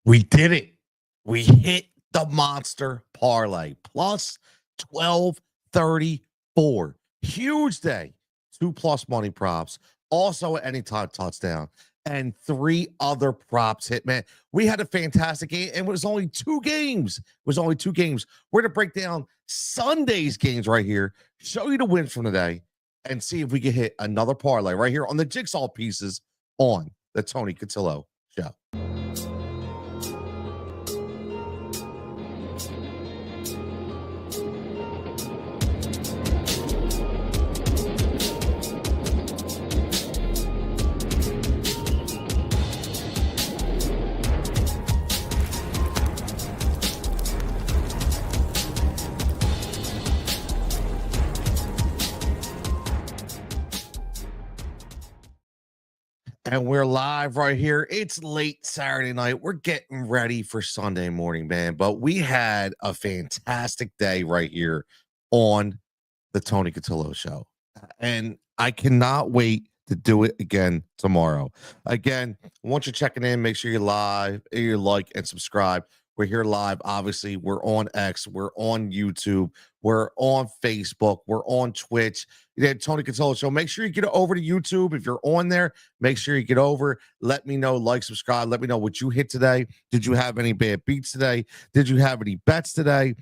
We did it. We hit the monster parlay plus 1234. Huge day. 2+ money props. Also, anytime touchdown. And 3 other props hit, man. We had a fantastic game, and it was only 2 games. It was only 2 games. We're going to break down Sunday's games right here, show you the wins from today, and see if we can hit another parlay right here on the Jigsaw Pieces on the Tony Cutillo Show. And we're live right here. It's late Saturday night. We're getting ready for Sunday morning, man. But we had a fantastic day right here on the Tony Cutillo Show. And I cannot wait to do it again tomorrow. Again, once you're checking in, make sure you like and subscribe. We're here live. Obviously, we're on X, we're on YouTube, we're on Facebook, we're on Twitch. Tony Cutillo Show. Make sure you get over to YouTube. If you're on there, make sure you get over. Let me know, like, subscribe. Let me know what you hit today. Did you have any bad beats today? Did you have any bets today?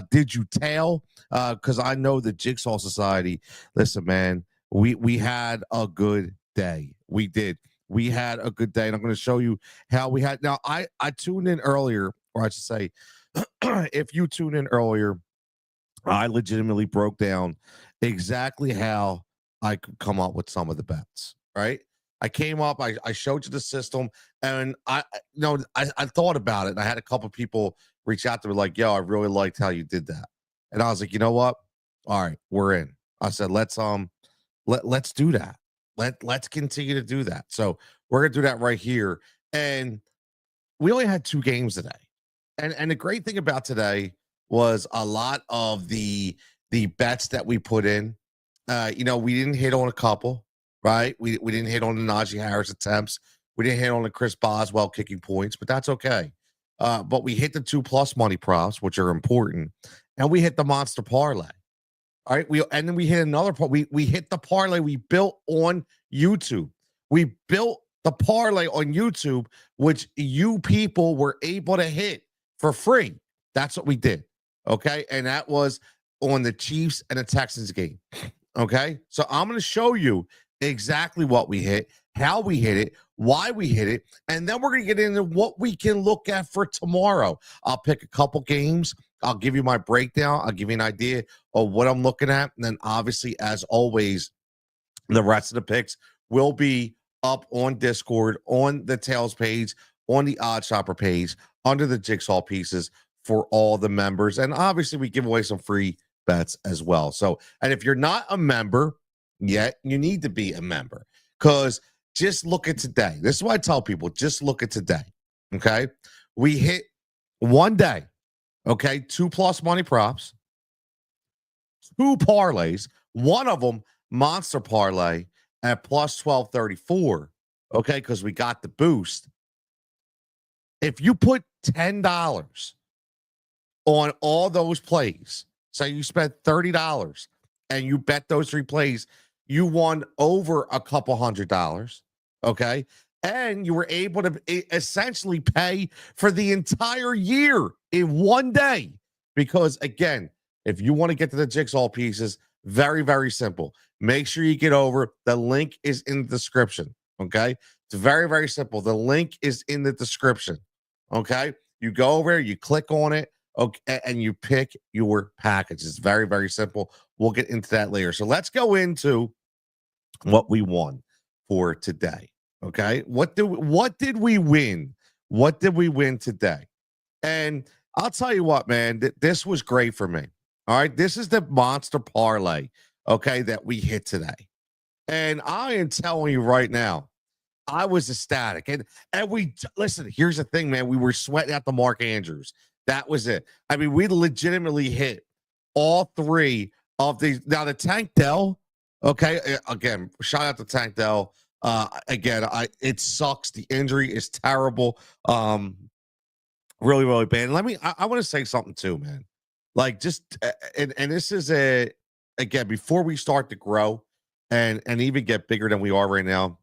Did you tail? Because I know the Jigsaw Society. Listen, man, we had a good day. We did. We had a good day, and I'm going to show you how we had. Now, I tuned in earlier, or I should say, if you tuned in earlier, I legitimately broke down exactly how I could come up with some of the bets, right? I came up, I showed you the system, and I thought about it, and I had a couple people reach out to me like, yo, I really liked how you did that. And I was like, you know what? All right, we're in. I said, let's do that. Let's continue to do that. So we're gonna do that right here. And we only had 2 games today. And the great thing about today was a lot of the bets that we put in. We didn't hit on a couple, right? We didn't hit on the Najee Harris attempts. We didn't hit on the Chris Boswell kicking points, but that's okay. But we hit the 2+ money props, which are important, and we hit the monster parlay. All right, and then we hit another part. We hit the parlay we built on YouTube. We built the parlay on YouTube, which you people were able to hit for free. That's what we did. Okay, and that was on the Chiefs and the Texans game. Okay, so I'm going to show you exactly what we hit, how we hit it, why we hit it, and then we're going to get into what we can look at for tomorrow. I'll pick a couple games. I'll give you my breakdown. I'll give you an idea of what I'm looking at. And then obviously, as always, the rest of the picks will be up on Discord, on the Tails page, on the Odd Shopper page, under the Jigsaw Pieces for all the members. And obviously, we give away some free bets as well. So, and if you're not a member yet, you need to be a member, because just look at today. This is why I tell people, just look at today. Okay. We hit one day. Okay, 2+ money props, 2 parlays, one of them monster parlay at plus 1234. Okay, because we got the boost. If you put $10 on all those plays, say you spent $30 and you bet those 3 plays, you won over a couple $100. Okay, and you were able to essentially pay for the entire year in one day. Because again, if you want to get to the Jigsaw Pieces, very, very simple. Make sure you get over. The link is in the description. Okay. It's very, very simple. The link is in the description. Okay. You go over there, you click on it, okay, and you pick your package. It's very, very simple. We'll get into that later. So let's go into what we won for today. Okay, what did we win? What did we win today? And I'll tell you what, man, this was great for me. All right, this is the monster parlay, okay, that we hit today. And I am telling you right now, I was ecstatic. And we listen, here's the thing, man. We were sweating out the Mark Andrews. That was it. I mean, we legitimately hit all 3 of these. Now the Tank Dell, okay, again, shout out to Tank Dell. Again, it sucks. The injury is terrible. Really, really bad. Let me. I want to say something too, man. Like just and this is a again before we start to grow and even get bigger than we are right now.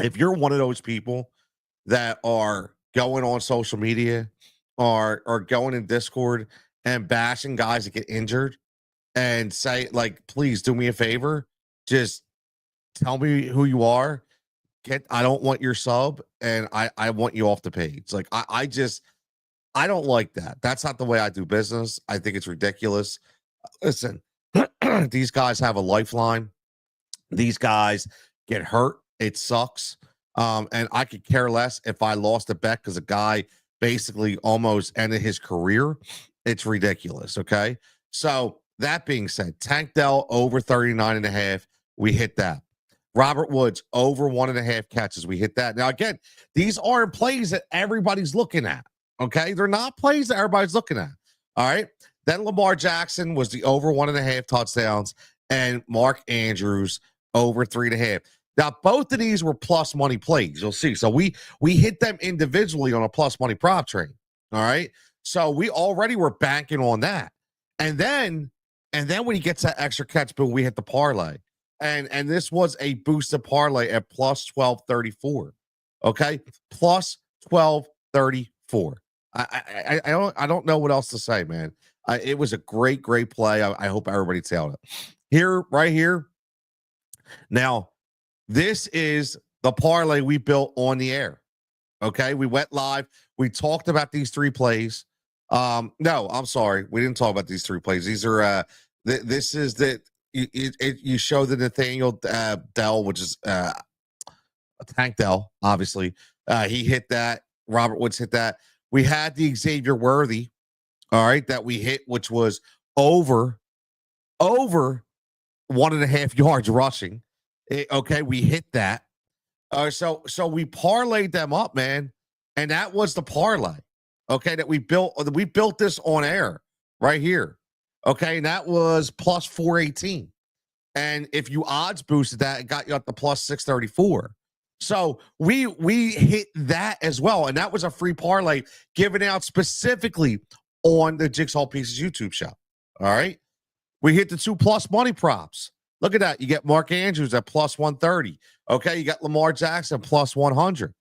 If you're one of those people that are going on social media or going in Discord and bashing guys that get injured and say like, please do me a favor, just tell me who you are. Get I don't want your sub and I want you off the page. Like I just I don't like that. That's not the way I do business. I think it's ridiculous. Listen, these guys have a lifeline. These guys get hurt. It sucks. And I could care less if I lost a bet because a guy basically almost ended his career. It's ridiculous. Okay. So that being said, Tank Dell over 39 and a half. We hit that. Robert Woods over 1.5 catches. We hit that. Now, again, these aren't plays that everybody's looking at. Okay. They're not plays that everybody's looking at. All right. Then Lamar Jackson was the over 1.5 touchdowns, and Mark Andrews over 3.5. Now, both of these were plus money plays. You'll see. So we hit them individually on a plus money prop train. All right. So we already were banking on that. And then when he gets that extra catch, boom, we hit the parlay. And this was a boosted parlay at plus 1234. Okay. Plus 1234. I don't know what else to say, man. It was a great play. I hope everybody tailed it. Here, right here. Now, this is the parlay we built on the air. Okay, we went live. We talked about these three plays. No, I'm sorry, we didn't talk about these three plays. These are this is the you show the Nathaniel Dell, which is Tank Dell, obviously. He hit that. Robert Woods hit that. We had the Xavier Worthy, all right, that we hit, which was over 1.5 yards rushing. Okay, we hit that. So we parlayed them up, man, and that was the parlay. Okay, that we built. We built this on air right here. Okay, and that was plus 418. And if you odds boosted that, it got you up to plus 634. So we hit that as well, and that was a free parlay given out specifically on the Jigsaw Pieces YouTube show. All right, we hit the 2 plus money props. Look at that. You get Mark Andrews at plus 130. Okay, you got Lamar Jackson plus 100.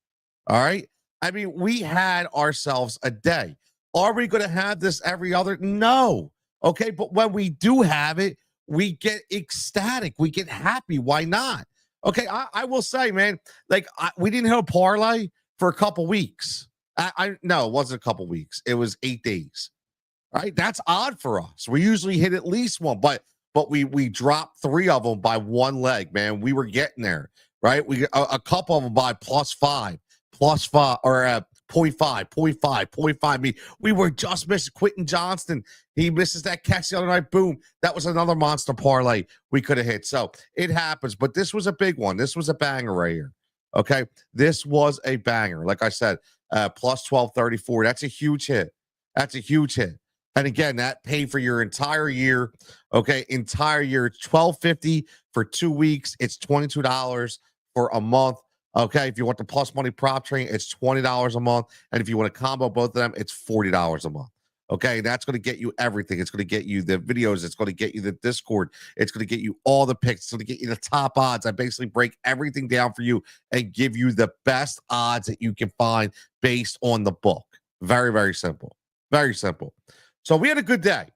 All right. I mean, we had ourselves a day. Are we going to have this every other? No. Okay, but when we do have it, we get ecstatic. We get happy. Why not? Okay, I will say, man, like we didn't have a parlay for a couple weeks. No, it wasn't a couple weeks. It was 8 days. All right, that's odd for us. We usually hit at least one, but we dropped 3 of them by one leg, man. We were getting there, right? We a couple of them by plus 5, or 0.5, 0.5. We were just missing Quentin Johnston. He misses that catch the other night. Boom. That was another monster parlay we could have hit. So it happens, but this was a big one. This was a banger right here. Okay. This was a banger. Like I said, plus 1234. That's a huge hit. That's a huge hit. And again, that paid for your entire year. Okay. Entire year. It's $12.50 for 2 weeks. It's $22 for a month. Okay, if you want the plus money prop train, it's $20 a month. And if you want to combo both of them, it's $40 a month. Okay, that's going to get you everything. It's going to get you the videos. It's going to get you the Discord. It's going to get you all the picks. It's going to get you the top odds. I basically break everything down for you and give you the best odds that you can find based on the book. Very, very simple. Very simple. So we had a good day.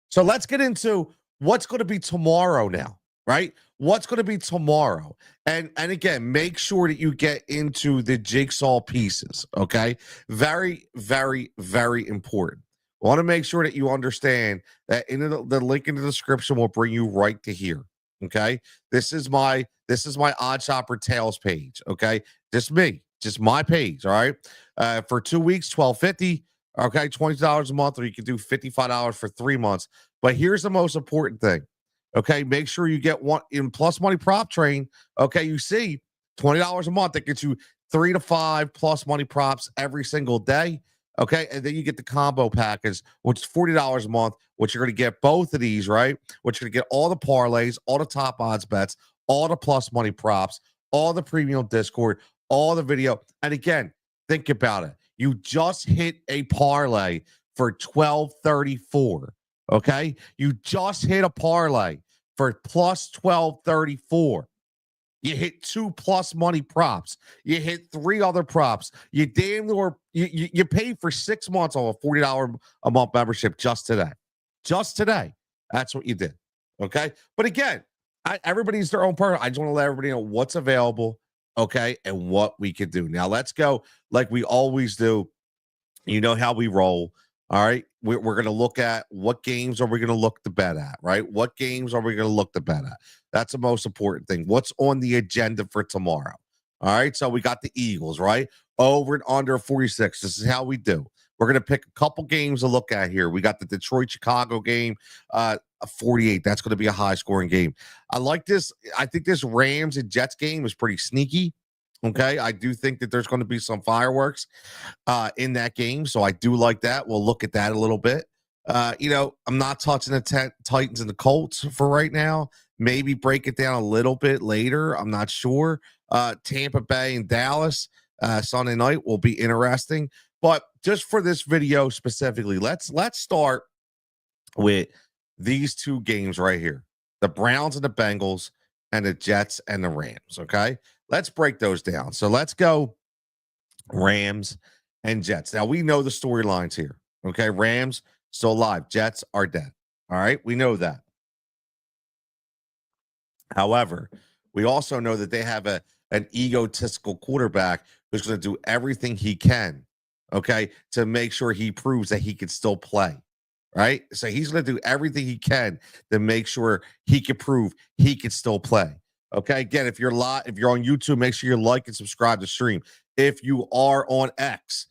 So let's get into what's going to be tomorrow now, right? What's going to be tomorrow? And again, make sure that you get into the Jigsaw Pieces, okay? Very, very, very important. I want to make sure that you understand that in the link in the description will bring you right to here, okay? This is my Odd Shopper Tales page, okay? Just me, just my page, all right? For 2 weeks, $12.50, okay? $20 a month, or you can do $55 for 3 months. But here's the most important thing. Okay, make sure you get one in plus money prop train. Okay, you see $20 a month that gets you 3 to 5 plus money props every single day. Okay, and then you get the combo package, which is $40 a month, which you're going to get both of these, right? Which you're going to get all the parlays, all the top odds bets, all the plus money props, all the premium Discord, all the video. And again, think about it. You just hit a parlay for 1234. Okay. You just hit a parlay for plus 1234. You hit 2+ money props. You hit 3 other props. You damn near you paid for 6 months on a $40 a month membership just today. Just today. That's what you did. Okay. But again, everybody's their own person. I just want to let everybody know what's available. Okay. And what we can do. Now let's go like we always do. You know how we roll. All right. We're going to look at what games are we going to look to bet at, right? What games are we going to look to bet at? That's the most important thing. What's on the agenda for tomorrow? All right. So we got the Eagles, right? Over and under 46. This is how we do. We're going to pick a couple games to look at here. We got the Detroit Chicago game, 48. That's going to be a high scoring game. I like this. I think this Rams and Jets game is pretty sneaky. Okay. I do think that there's going to be some fireworks in that game. So I do like that. We'll look at that a little bit. I'm not touching the Titans and the Colts for right now. Maybe break it down a little bit later. I'm not sure. Tampa Bay and Dallas Sunday night will be interesting. But just for this video specifically, let's start with these two games right here. The Browns and the Bengals and the Jets and the Rams. Okay. Let's break those down. So let's go Rams and Jets. Now we know the storylines here. Okay. Rams still alive. Jets are dead. All right. We know that. However, we also know that they have an egotistical quarterback who's going to do everything he can, okay, to make sure he proves that he can still play. Right. So he's going to do everything he can to make sure he can prove he can still play. Okay. Again, if you're on YouTube, make sure you like and subscribe to stream. If you are on X,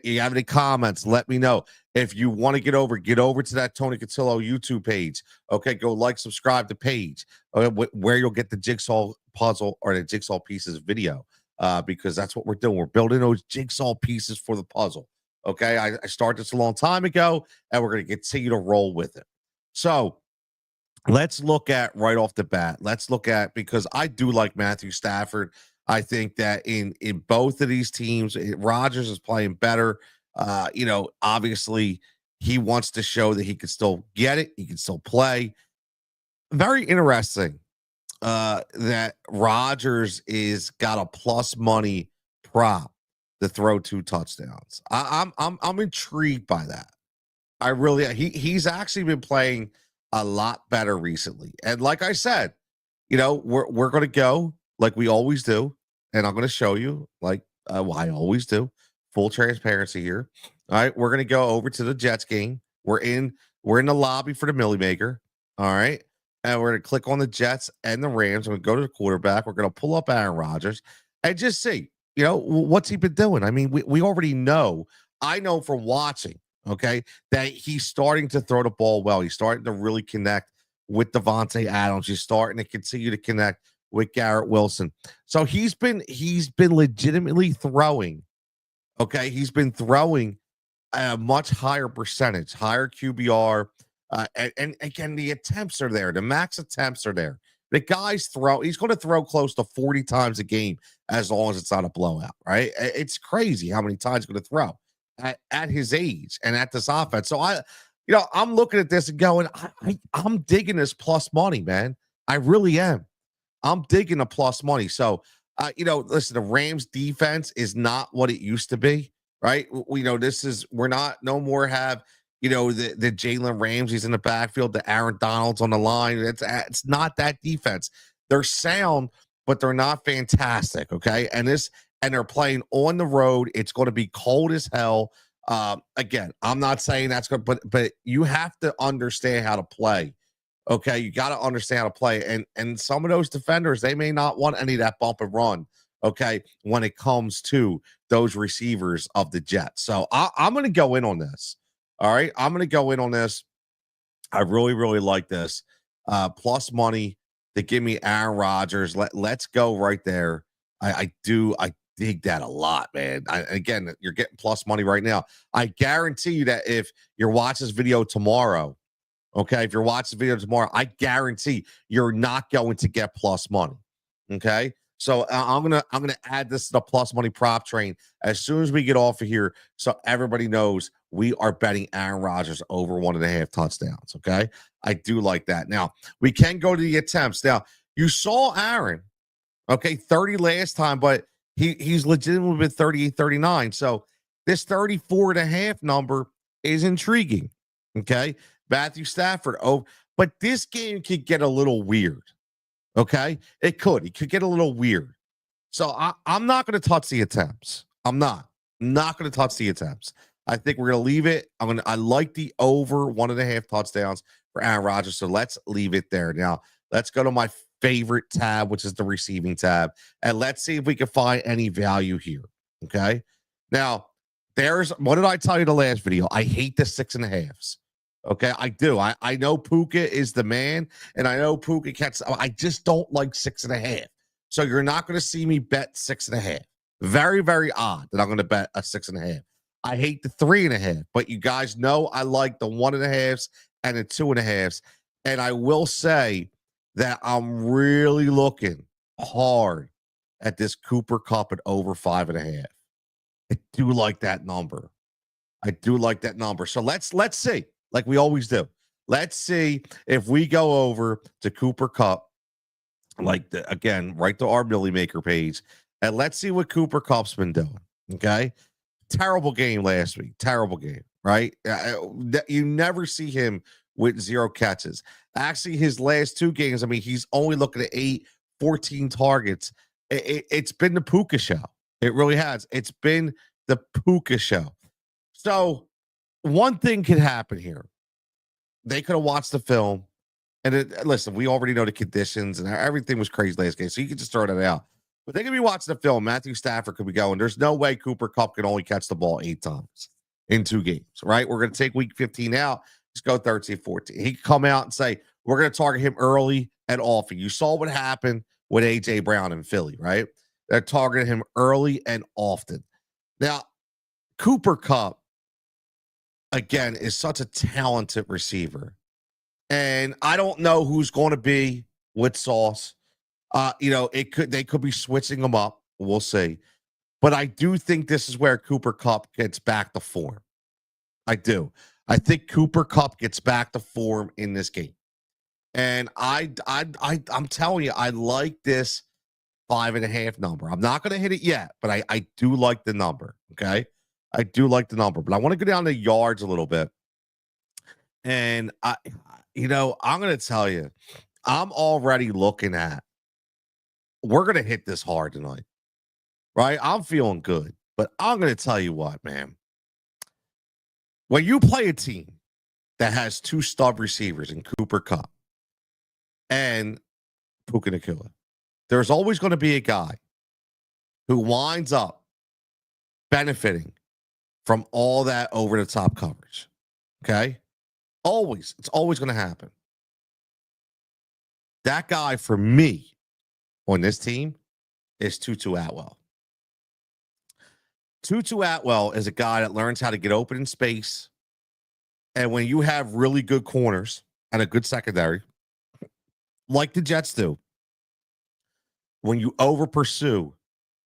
you have any comments, let me know. If you want to get over to that Tony Cutillo YouTube page. Okay. Go like, subscribe to page where you'll get the Jigsaw Puzzle or the Jigsaw Pieces video because that's what we're doing. We're building those jigsaw pieces for the puzzle. Okay. I started this a long time ago and we're going to continue to roll with it. So let's look at right off the bat. Because I do like Matthew Stafford. I think that in both of these teams, Rodgers is playing better. Obviously he wants to show that he can still get it. He can still play. Very interesting that Rodgers is got a plus money prop to throw 2 touchdowns. I'm intrigued by that. I really he's actually been playing a lot better recently. And like I said, we're going to go like we always do, and I'm going to show you like I always do. Full transparency here. All right, we're going to go over to the Jets game. We're in the lobby for the Millie Maker. All right. And we're going to click on the Jets and the Rams. We're going to go to the quarterback. We're going to pull up Aaron Rodgers and just see, what's he been doing? I mean, we already know. I know from watching, okay, that he's starting to throw the ball well. He's starting to really connect with Devontae Adams. He's starting to continue to connect with Garrett Wilson. So he's been legitimately throwing. Okay, he's been throwing a much higher percentage, higher QBR. And again, the attempts are there. The max attempts are there. The guy's he's going to throw close to 40 times a game as long as it's not a blowout, right? It's crazy how many times he's going to throw at his age and at this offense. So I'm looking at this and going, I'm digging this plus money, man. I really am. I'm digging the plus money. So, listen, the Rams defense is not what it used to be, right? We're not no more have, the Jalen Ramsey's in the backfield, the Aaron Donalds on the line. It's not that defense. They're sound, but they're not fantastic. Okay. And they're playing on the road. It's going to be cold as hell. Again, I'm not saying that's good, but you have to understand how to play. Okay. You got to understand how to play. And some of those defenders, they may not want any of that bump and run. Okay. When it comes to those receivers of the Jets. So I'm going to go in on this. All right. I'm going to go in on this. I really, really like this. Plus money to give me Aaron Rodgers. Let's go right there. I dig that a lot, man. Again, you're getting plus money right now. I guarantee you that if you're watching this video tomorrow, okay, if you're watching the video tomorrow, I guarantee you're not going to get plus money. Okay. So I'm gonna add this to the plus money prop train as soon as we get off of here, so everybody knows we are betting Aaron Rodgers over 1.5 touchdowns. Okay, I do like that. Now we can go to the attempts. Now you saw Aaron, okay, 30 last time, but he's legitimately been 38, 39. So this 34.5 number is intriguing. Okay, Matthew Stafford. Oh, but this game could get a little weird. Okay, it could. It could get a little weird. So I'm not going to touch the attempts. I'm not going to touch the attempts. I think we're going to leave it. I like the over 1.5 touchdowns for Aaron Rodgers. So let's leave it there. Now let's go to my favorite tab, which is the receiving tab, and let's see if we can find any value here. Okay. Now there's what did I tell you the last video? I hate the 6.5s. Okay, I do. I know Puka is the man, and I know Puka catch. I just don't like 6.5. So you're not going to see me bet 6.5. Very, very odd that I'm going to bet a 6.5. I hate the 3.5, but you guys know I like the 1.5s and the 2.5s. And I will say that I'm really looking hard at this Cooper Cup at over 5.5. I do like that number. I do like that number. So let's see, like we always do. Let's see if we go over to Cooper Cup, again, right to our Millie Maker page, and let's see what Cooper Cup's been doing. Okay, terrible game last week. Terrible game, right? You never see him with 0 catches. Actually, his last 2 games, I mean, he's only looking at 8, 14 targets. It's been the Puka show. It really has. It's been the Puka show. So one thing could happen here. They could have watched the film. And listen, we already know the conditions and everything was crazy last game. So you can just throw that out. But they could be watching the film. Matthew Stafford could be going. There's no way Cooper Cup can only catch the ball 8 times in 2 games, right? We're going to take week 15 out. Just go 13, 14. He could come out and say, we're going to target him early and often. You saw what happened with A.J. Brown in Philly, right? They're targeting him early and often. Now, Cooper Cup, again, is such a talented receiver. And I don't know who's going to be with Sauce. They could be switching them up. We'll see. But I do think this is where Cooper Cup gets back to form. I do. I think Cooper Cup gets back to form in this game. And I'm telling you, I like this 5.5 number. I'm not going to hit it yet, but I do like the number. Okay. I do like the number, but I want to go down to yards a little bit. And I'm going to tell you, I'm already looking at, we're going to hit this hard tonight, right? I'm feeling good, but I'm going to tell you what, man. When you play a team that has 2 stud receivers in Cooper Cup and Puka Nacua, there's always going to be a guy who winds up benefiting from all that over-the-top coverage, okay? Always. It's always going to happen. That guy, for me, on this team, is Tutu Atwell. Tutu Atwell is a guy that learns how to get open in space. And when you have really good corners and a good secondary, like the Jets do, when you over pursue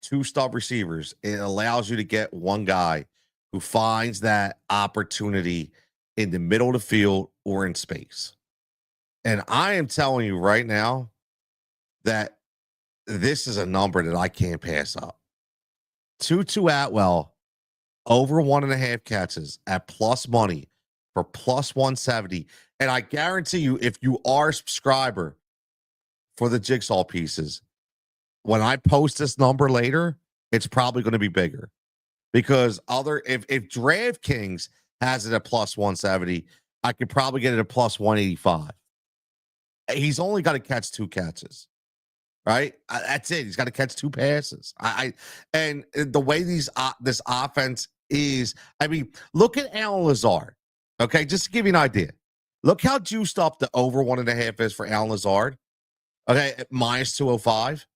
2 star receivers, it allows you to get one guy who finds that opportunity in the middle of the field or in space. And I am telling you right now that this is a number that I can't pass up. Tutu Atwell over 1.5 catches at plus money for plus 170. And I guarantee you, if you are a subscriber for the Jigsaw Pieces, when I post this number later, it's probably going to be bigger. Because if DraftKings has it at plus 170, I could probably get it at plus 185. He's only got to catch 2 catches, right? That's it. He's got to catch 2 passes. And the way this offense is, I mean, look at Alan Lazard. Okay, just to give you an idea, look how juiced up the over 1.5 is for Alan Lazard. Okay, at minus 205.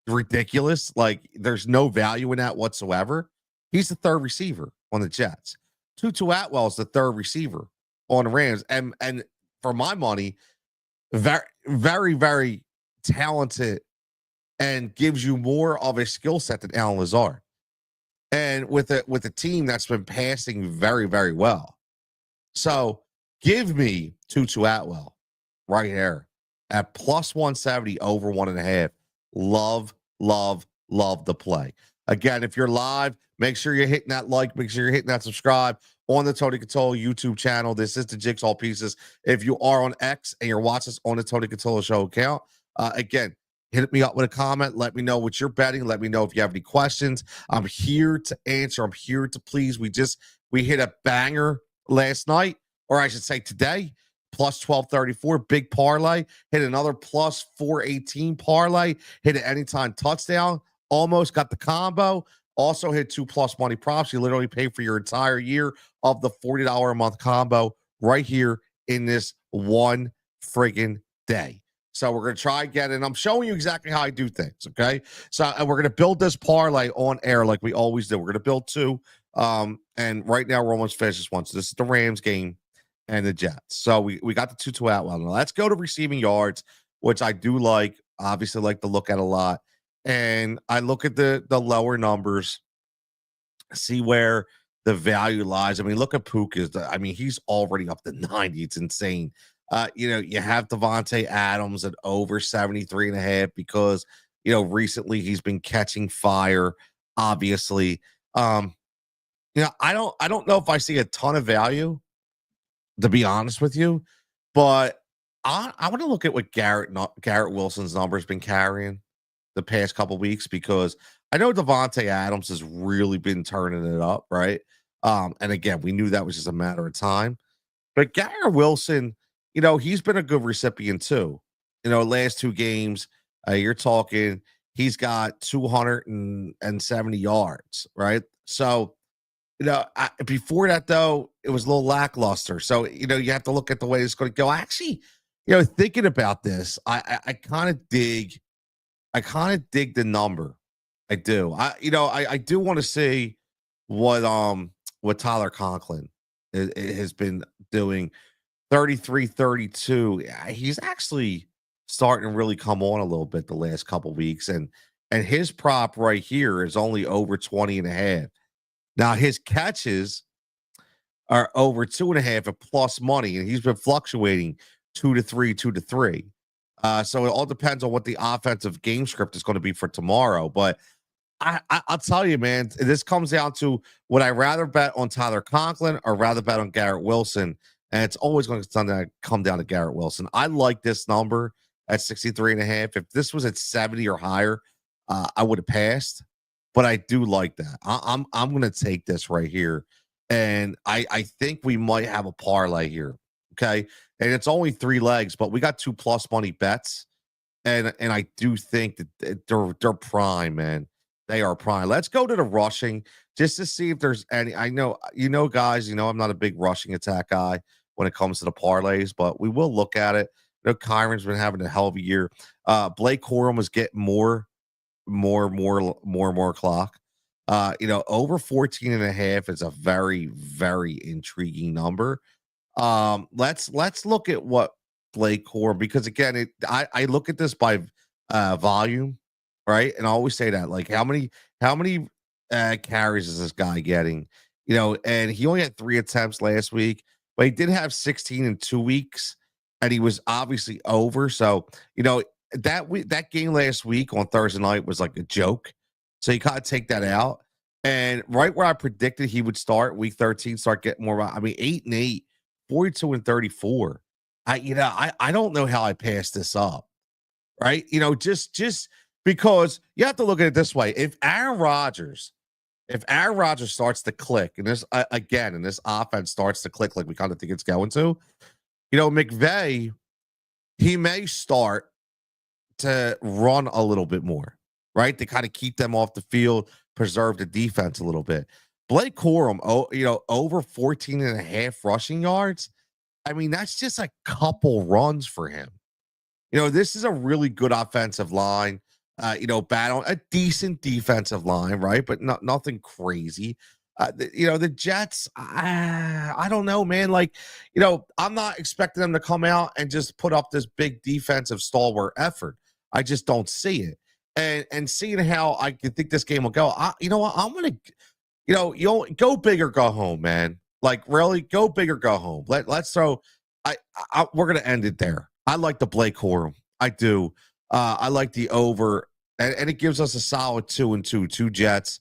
Ridiculous. Like, there's no value in that whatsoever. He's the 3rd receiver on the Jets. Tutu Atwell is the 3rd receiver on the Rams. And for my money, very, very, very talented and gives you more of a skill set than Alan Lazard. And with a team that's been passing very, very well. So give me Tutu Atwell right here at plus 170 over 1.5. Love, love, love the play. Again, if you're live, make sure you're hitting that like, make sure you're hitting that subscribe on the Tony Cutillo YouTube channel. This is the Jigsaw Pieces. If you are on X and you're watching us on the Tony Cutillo Show account, again, hit me up with a comment. Let me know what you're betting. Let me know if you have any questions. I'm here to answer. I'm here to please. We hit a banger last night, or I should say today, plus 1234, big parlay, hit another plus 418 parlay, hit an anytime touchdown, almost got the combo, also hit 2+ money props. You literally pay for your entire year of the $40 a month combo right here in this one friggin' day. So we're going to try again, and I'm showing you exactly how I do things, okay? So and we're going to build this parlay on air like we always do. We're going to build two, and right now we're almost finished this one. So this is the Rams game and the Jets. So we got the Tutu Atwell. Now let's go to receiving yards, which I do like, obviously like to look at a lot. And I look at the lower numbers, see where the value lies. I mean, look at Puka. I mean, he's already up to 90. It's insane. You have Devontae Adams at over 73.5 because, recently he's been catching fire, obviously. I don't know if I see a ton of value, to be honest with you, but I want to look at what Garrett Wilson's number has been carrying the past couple weeks, because I know Devontae Adams has really been turning it up, right? And again, we knew that was just a matter of time. But Garrett Wilson, he's been a good recipient too. Last two games, you're talking, he's got 270 yards, right? So, before that, though, it was a little lackluster. So, you have to look at the way it's going to go. Actually, thinking about this, I kind of dig the number. I do. I do want to see what Tyler Conklin has been doing. 33-32. He's actually starting to really come on a little bit the last couple weeks, and his prop right here is only over 20.5. Now his catches are over 2.5 at plus money, and he's been fluctuating 2 to 3, 2 to 3. So it all depends on what the offensive game script is going to be for tomorrow. But I'll tell you, man, this comes down to, would I rather bet on Tyler Conklin or rather bet on Garrett Wilson? And it's always going to come down to Garrett Wilson. I like this number at 63.5. If this was at 70 or higher, I would have passed. But I do like that. I'm going to take this right here, and I think we might have a parlay here. Okay, and it's only 3 legs, but we got 2+ money bets, and I do think that they're prime, man. They are prime. Let's go to the rushing just to see if there's any. I know, guys, I'm not a big rushing attack guy when it comes to the parlays, but we will look at it. Kyron's been having a hell of a year. Blake Corum was getting more clock. Over 14.5 is a very, very intriguing number. Let's look at what Blake Corum, because again, I look at this by volume, right? And I always say that, like, how many carries is this guy getting? And he only had 3 attempts last week, but he did have 16 in 2 weeks, and he was obviously over. So, that game last week on Thursday night was like a joke. So you gotta take that out. And right where I predicted he would start week 13, start getting more. 8-8, 42-34. I don't know how I passed this up, right? Just because you have to look at it this way. If Aaron Rodgers starts to click, and this and this offense starts to click like we kind of think it's going to, McVay, he may start to run a little bit more, right? To kind of keep them off the field, preserve the defense a little bit. Blake Corum, over 14.5 rushing yards. I mean, that's just a couple runs for him. This is a really good offensive line. Battle a decent defensive line, right? But nothing crazy. The Jets, I don't know, man. Like, I'm not expecting them to come out and just put up this big defensive stalwart effort. I just don't see it. and seeing how I can think this game will go. You know what? I'm gonna, you go big or go home, man. Like really, go big or go home. Let's throw. We're gonna end it there. I like the Blake Corum. I do. I like the over, and it gives us a solid 2-2, two Jets,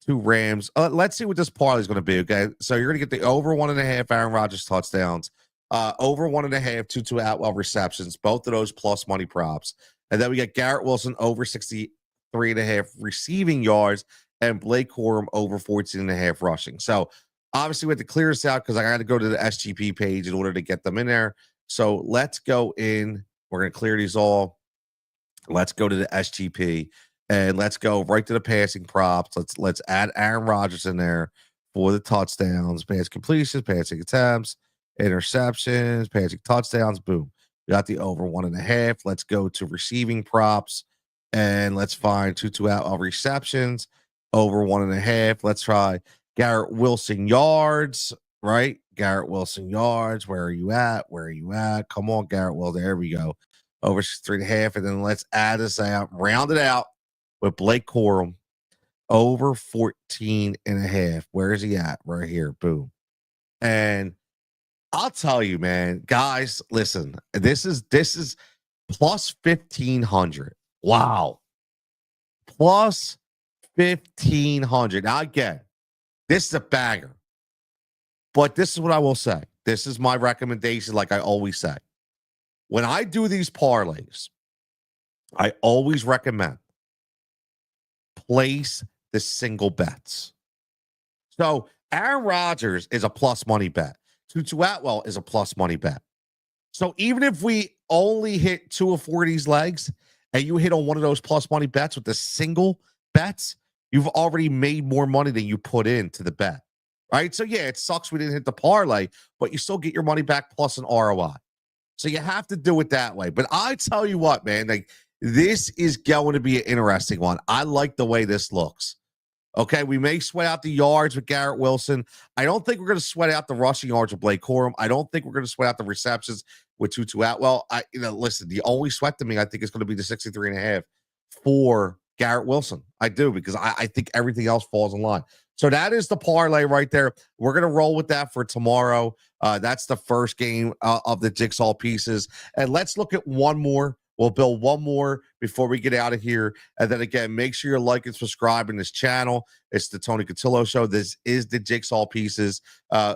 two Rams. Let's see what this parlay is going to be. Okay, so you're going to get the over 1.5 Aaron Rodgers touchdowns, over 1.5 Tutu Atwell receptions, both of those plus money props, and then we get Garrett Wilson over 63.5 receiving yards, and Blake Corum over 14.5 rushing. So obviously we have to clear this out because I got to go to the SGP page in order to get them in there. So let's go in. We're going to clear these all. Let's go to the SGP and let's go right to the passing props. Let's add Aaron Rodgers in there for the touchdowns, pass completions, passing attempts, interceptions, passing touchdowns. Boom. We got the over 1.5. Let's go to receiving props and let's find two out receptions, over 1.5. Let's try Garrett Wilson yards, right? Garrett Wilson yards. Where are you at? Where are you at? Come on, Garrett. Well, there we go. Over 3.5. And then let's add this out, round it out with Blake Corum over 14.5. Where is he at? Right here. Boom. And I'll tell you, man, guys, listen, this is plus 1,500. Wow. Plus 1,500. Now, again, this is a banger. But this is what I will say. This is my recommendation, like I always say. When I do these parlays, I always recommend place the single bets. So Aaron Rodgers is a plus money bet. Tutu Atwell is a plus money bet. So even if we only hit 2 of 4 of these legs and you hit on one of those plus money bets with the single bets, you've already made more money than you put into the bet. Right? So yeah, it sucks we didn't hit the parlay, but you still get your money back plus an ROI. So you have to do it that way. But I tell you what, man, like this is going to be an interesting one. I like the way this looks. Okay, we may sweat out the yards with Garrett Wilson. I don't think we're going to sweat out the rushing yards with Blake Corum. I don't think we're going to sweat out the receptions with Tutu Atwell. Listen, the only sweat to me, I think, is going to be the 63.5 for Garrett Wilson. I do, because I think everything else falls in line. So that is the parlay right there. We're going to roll with that for tomorrow. That's the first game of the Jigsaw Pieces. And let's look at one more. We'll build one more before we get out of here. And then again, make sure you're liking, subscribing this channel. It's the Tony Cutillo Show. This is the Jigsaw Pieces,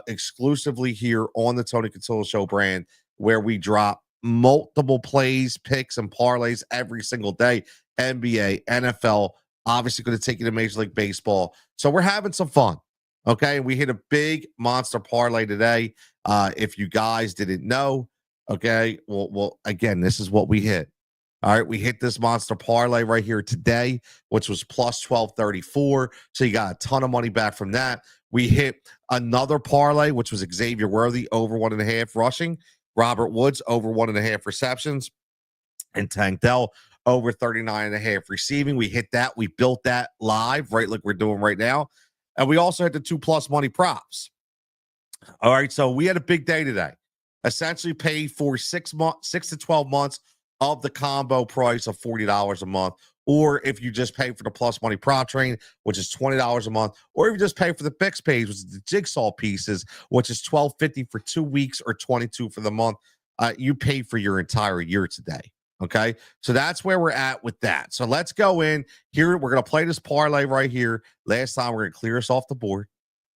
exclusively here on the Tony Cutillo Show brand, where we drop multiple plays, picks, and parlays every single day. NBA, NFL, obviously going to take you to Major League Baseball. So we're having some fun. Okay. We hit a big monster parlay today. If you guys didn't know, okay. Well, again, this is what we hit. All right. We hit this monster parlay right here today, which was plus 1234. So you got a ton of money back from that. We hit another parlay, which was Xavier Worthy over 1.5 rushing, Robert Woods over 1.5 receptions, and Tank Dell over 39.5 receiving. We hit that. We built that live, right? Like we're doing right now. And we also had the 2+ money props. All right. So we had a big day today. Essentially paid for 6 to 12 months of the combo price of $40 a month. Or if you just pay for the plus money prop train, which is $20 a month, or if you just pay for the Picks page, which is the Jigsaw Pieces, which is $12.50 for 2 weeks or $22 for the month, you pay for your entire year today. Okay, so that's where we're at with that. So let's go in here. We're going to play this parlay right here. Last time, we're going to clear us off the board.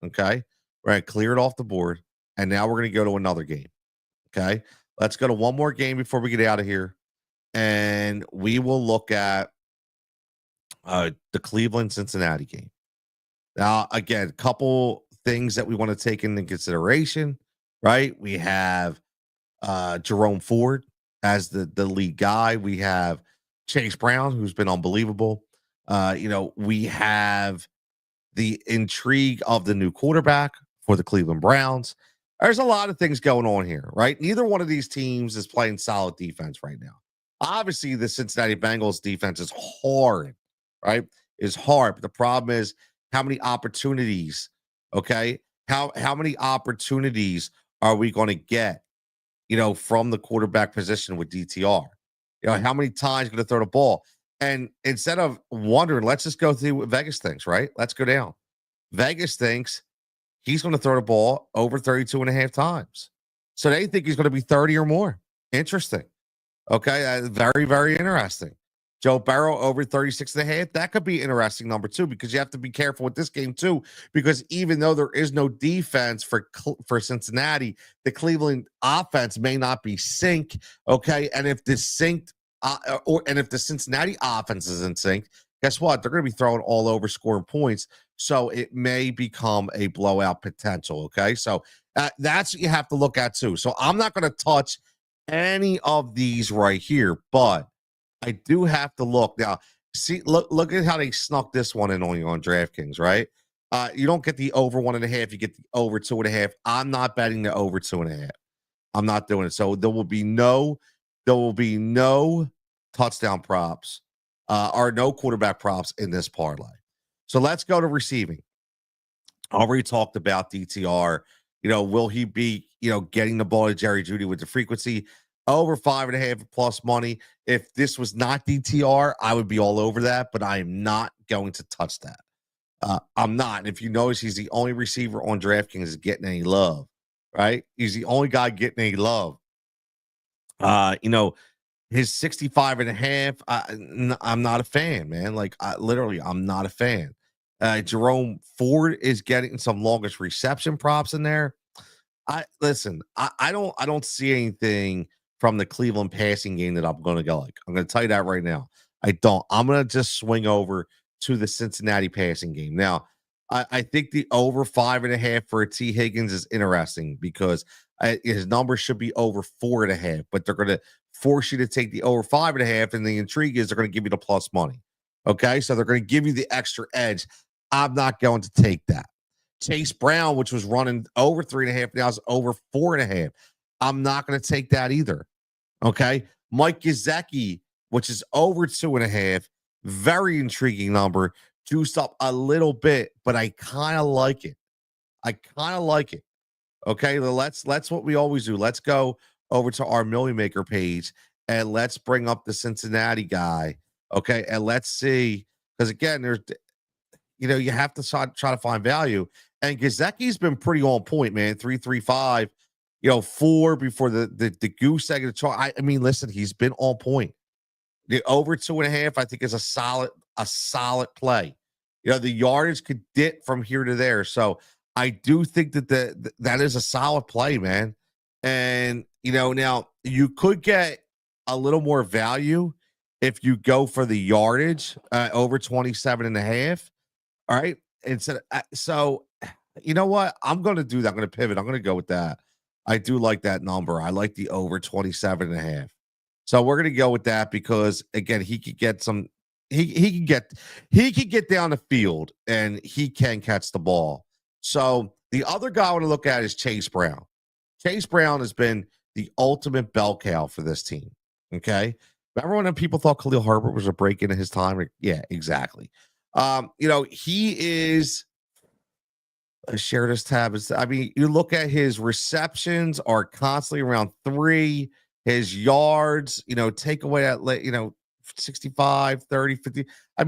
Okay, we're going to clear it off the board. And now we're going to go to another game. Okay, let's go to one more game before we get out of here. And we will look at the Cleveland-Cincinnati game. Now, again, a couple things that we want to take into consideration, right? We have Jerome Ford as the lead guy. We have Chase Brown, who's been unbelievable. We have the intrigue of the new quarterback for the Cleveland Browns. There's a lot of things going on here, right? Neither one of these teams is playing solid defense right now. Obviously, the Cincinnati Bengals defense is hard, right? Is hard. But the problem is how many opportunities, okay? How many opportunities are we going to get, from the quarterback position with DTR? How many times going to throw the ball? And instead of wondering, let's just go through what Vegas thinks, right? Let's go down. Vegas thinks he's going to throw the ball over 32 and a half times. So they think he's going to be 30 or more. Interesting. Okay. Very, very interesting. Joe Burrow over 36 and a half. That could be interesting, number two, because you have to be careful with this game, too, because even though there is no defense for Cincinnati, the Cleveland offense may not be sync. Okay. And if the Cincinnati offense is in sync, guess what? They're going to be throwing all over, scoring points. So it may become a blowout potential. Okay. So that's what you have to look at, too. So I'm not going to touch any of these right here, but I do have to look now. See, look at how they snuck this one in on DraftKings, right? You don't get the over 1.5, you get the over 2.5. I'm not betting the over 2.5. I'm not doing it. So there will be no touchdown props or no quarterback props in this parlay. So let's go to receiving. Already talked about DTR. Will he be, getting the ball to Jerry Jeudy with the frequency? Over 5.5 plus money. If this was not DTR, I would be all over that, but I am not going to touch that. I'm not. And if you notice, he's the only receiver on DraftKings is getting any love, right? He's the only guy getting any love. His 65.5, I'm not a fan, man. Like, literally, I'm not a fan. Jerome Ford is getting some longest reception props in there. I don't see anything from the Cleveland passing game that I'm going to go like. I'm going to tell you that right now. I don't. I'm going to just swing over to the Cincinnati passing game. Now, I think the over 5.5 for a T. Higgins is interesting because his number should be over 4.5, but they're going to force you to take the over 5.5. And the intrigue is they're going to give you the plus money. Okay. So they're going to give you the extra edge. I'm not going to take that. Chase Brown, which was running over 3.5, now is over 4.5. I'm not going to take that either. Okay. Mike Gesicki, which is over 2.5, very intriguing number, juiced up a little bit, but I kind of like it. Okay. Let's what we always do. Let's go over to our Millie Maker page and let's bring up the Cincinnati guy. Okay. And let's see, because again, there's, you have to try to find value. And Gesicki's been pretty on point, man. 3.35, 4 before the goose egg of the chart. I mean, listen, he's been on point. The over 2.5, I think, is a solid play. The yardage could dip from here to there. So I do think that that is a solid play, man. And now you could get a little more value if you go for the yardage over 27.5. All right. So you know what? I'm going to do that. I'm going to pivot. I'm going to go with that. I do like that number. I like the over 27.5. So we're going to go with that because again, he could get some, he could get down the field and he can catch the ball. So the other guy I want to look at is Chase Brown. Chase Brown has been the ultimate bell cow for this team. Okay. Remember when people thought Khalil Herbert was a break into his time? Yeah, exactly. He is share this tab. You look at his receptions are constantly around 3, his yards, take away that, 65, 30, 50.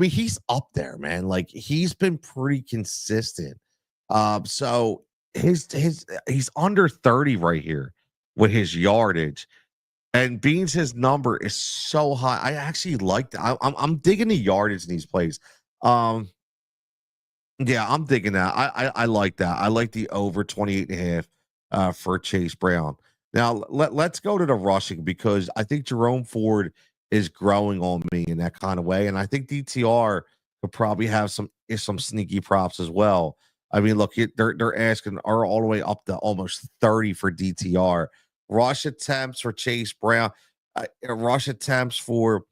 He's up there, man. Like he's been pretty consistent. So he's under 30 right here with his yardage. And Beans, his number is so high. I actually like that. I'm digging the yardage in these plays. Yeah, I'm digging that. I like that. I like the over 28.5 for Chase Brown. Now let's go to the rushing because I think Jerome Ford is growing on me in that kind of way, and I think DTR could probably have some sneaky props as well. Look, they're asking are all the way up to almost 30 for DTR. Rush attempts for Chase Brown. Rush attempts for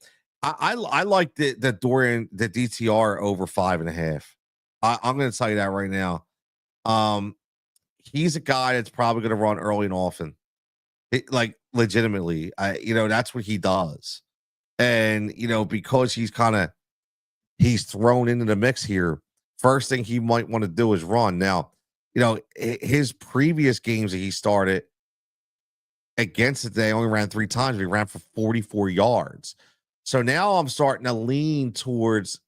I like the Dorian, the DTR over 5.5. I'm going to tell you that right now. He's a guy that's probably going to run early and often. Legitimately, that's what he does. And, because he's thrown into the mix here, first thing he might want to do is run. Now, his previous games that he started against it, they only ran 3 times. He ran for 44 yards. So now I'm starting to lean towards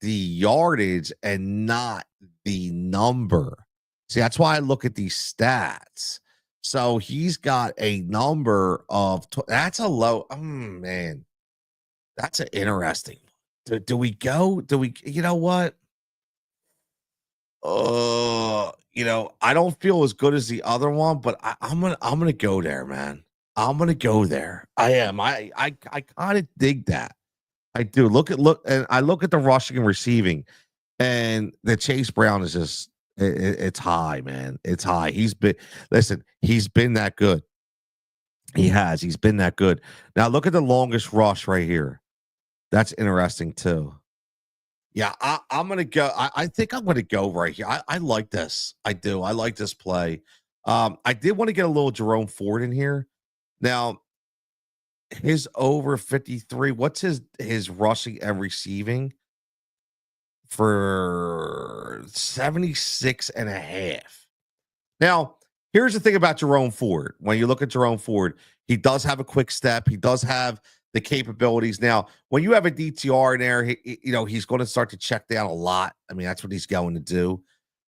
the yardage and not the number. See, that's why I look at these stats. So he's got a number of that's a low. Man, that's an interesting. Do we go? Do we? You know what? I don't feel as good as the other one, but I'm gonna go there, man. I'm gonna go there. I am. I kind of dig that. I do. Look, and I look at the rushing and receiving, and the Chase Brown is just it's high, man. It's high. He's been that good. He has. He's been that good. Now look at the longest rush right here. That's interesting too. Yeah, I'm gonna go. I think I'm gonna go right here. I like this. I do. I like this play. I did want to get a little Jerome Ford in here. Now, his over 53. What's his rushing and receiving for 76 and a half? Now, here's the thing about Jerome Ford. When you look at Jerome Ford, he does have a quick step. He does have the capabilities. Now, when you have a DTR in there, he's going to start to check down a lot. I mean, that's what he's going to do.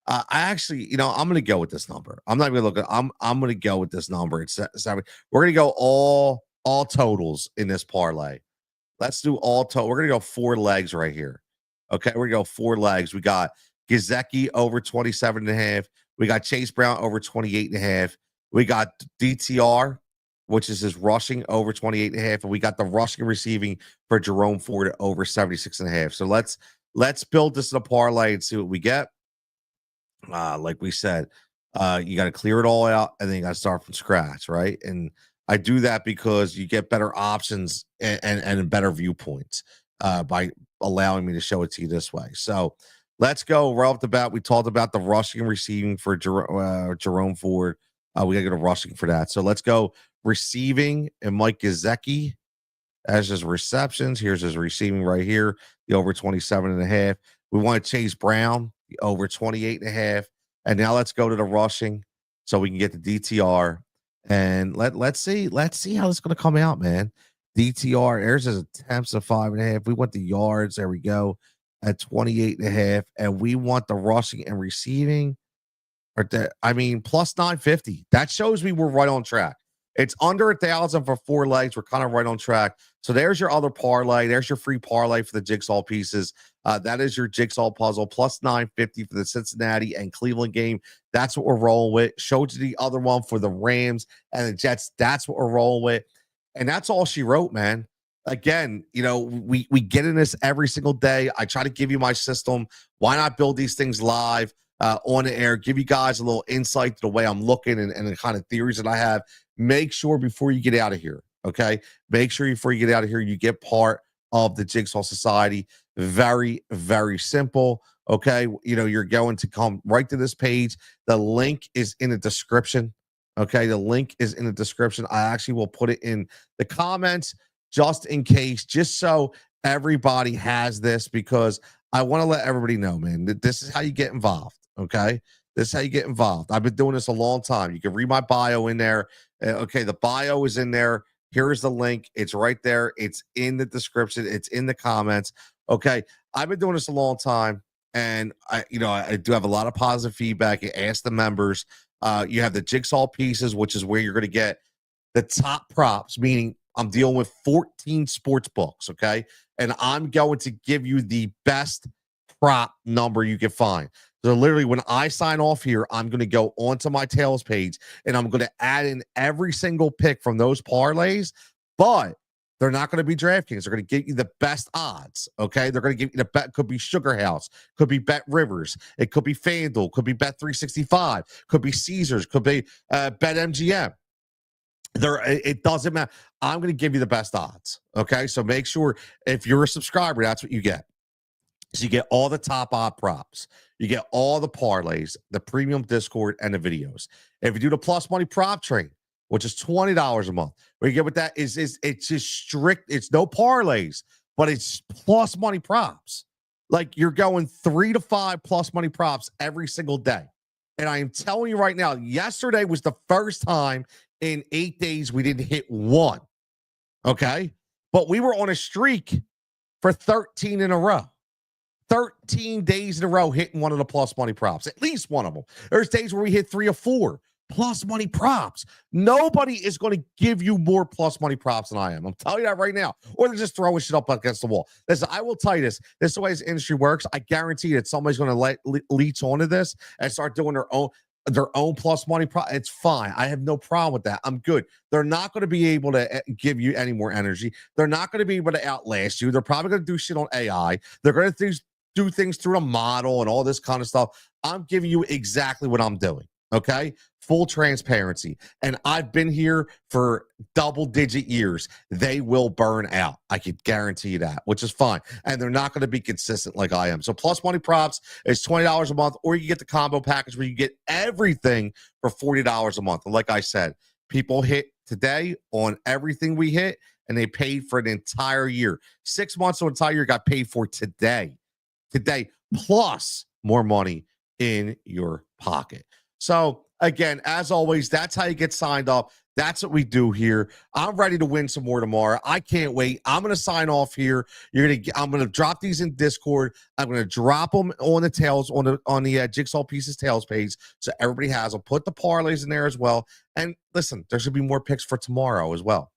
I actually, I'm going to go with this number. I'm not going to look at. I'm going to go with this number. It's 7. We're going to go all totals in this parlay. Let's do all total. We're going to go 4 legs right here. Okay, we're going to go 4 legs. We got Gesicki over 27 and a half. We got Chase Brown over 28 and a half. We got DTR, which is his rushing over 28 and a half. And we got the rushing and receiving for Jerome Ford at over 76 and a half. So let's build this in a parlay and see what we get. Like we said, you got to clear it all out and then you got to start from scratch, right? And I do that because you get better options and better viewpoints by allowing me to show it to you this way. So let's go right off the bat. We talked about the rushing and receiving for Jerome Ford. We got to go to rushing for that. So let's go receiving and Mike Gesicki as his receptions. Here's his receiving right here, the over 27 and a half. We want to Chase Brown, the over 28 and a half. And now let's go to the rushing so we can get the DTR. And let's see how it's going to come out, man. DTR, there's his attempts of 5.5. We want the yards. There we go at 28 and a half. And we want the rushing and receiving. Plus 950. That shows me we're right on track. It's under 1,000 for 4 legs. We're kind of right on track. So there's your other parlay. There's your free parlay for the Jigsaw Pieces. That is your Jigsaw Puzzle plus 950 for the Cincinnati and Cleveland game. That's what we're rolling with. Showed you the other one for the Rams and the Jets. That's what we're rolling with. And that's all she wrote, man. Again, we get in this every single day. I try to give you my system. Why not build these things live on the air? Give you guys a little insight to the way I'm looking and the kind of theories that I have. Make sure before you get out of here, okay? Make sure before you get out of here, you get part of the Jigsaw Society. Very, very simple, okay? You're going to come right to this page. The link is in the description, okay? The link is in the description. I actually will put it in the comments just in case, just so everybody has this, because I want to let everybody know, man, that this is how you get involved, okay? This is how you get involved. I've been doing this a long time. You can read my bio in there. Okay, the bio is in there. Here is the link. It's right there. It's in the description. It's in the comments. Okay, I've been doing this a long time, and I do have a lot of positive feedback. You ask the members. You have the Jigsaw Pieces, which is where you're going to get the top props, meaning I'm dealing with 14 sports books, okay? And I'm going to give you the best prop number you can find. So literally, when I sign off here, I'm going to go onto my tails page and I'm going to add in every single pick from those parlays, but they're not going to be DraftKings. They're going to give you the best odds, okay? They're going to give you the bet. Could be Sugar House, could be Bet Rivers, it could be FanDuel, could be Bet 365, could be Caesars, could be Bet MGM. It doesn't matter. I'm going to give you the best odds, okay? So make sure if you're a subscriber, that's what you get. So you get all the top odd props. You get all the parlays, the premium Discord, and the videos. If you do the plus money prop train, which is $20 a month, what you get with that is it's just strict. It's no parlays, but it's plus money props. Like you're going 3 to 5 plus money props every single day. And I am telling you right now, yesterday was the first time in 8 days we didn't hit one. Okay. but we were on a streak for 13 in a row. 13 days in a row hitting one of the plus money props, at least one of them. There's days where we hit 3 or 4 plus money props. Nobody is going to give you more plus money props than I am. I'm telling you that right now. Or they're just throwing shit up against the wall. Listen, I will tell you this. This is the way this industry works. I guarantee that somebody's going to leech onto this and start doing their own plus money it's fine. I have no problem with that. I'm good. They're not going to be able to give you any more energy. They're not going to be able to outlast you. They're probably going to do shit on AI. They're going to do things through a model and all this kind of stuff. I'm giving you exactly what I'm doing. Okay, full transparency. And I've been here for double-digit years. They will burn out. I could guarantee you that, which is fine. And they're not going to be consistent like I am. So plus money props is $20 a month, or you get the combo package where you get everything for $40 a month. And like I said, people hit today on everything we hit, and they paid for an entire year. 6 months to an entire year got paid for today, plus more money in your pocket. So again, as always, that's how you get signed up. That's what we do here. I'm ready to win some more tomorrow. I can't wait. I'm going to sign off here. I'm going to drop these in Discord. I'm going to drop them on the tails on the Jigsaw Pieces tails page, so everybody has them. Put the parlays in there as well. And listen, there should be more picks for tomorrow as well.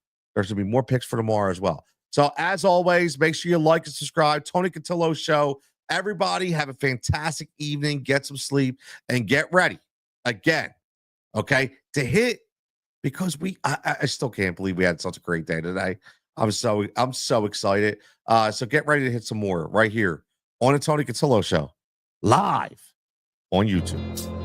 So as always, make sure you like and subscribe. Tony Cutillo Show. Everybody have a fantastic evening. Get some sleep and get ready. Again, okay, to hit, because I still can't believe we had such a great day today. I'm so excited. So get ready to hit some more right here on the Tony Cutillo Show, live on YouTube.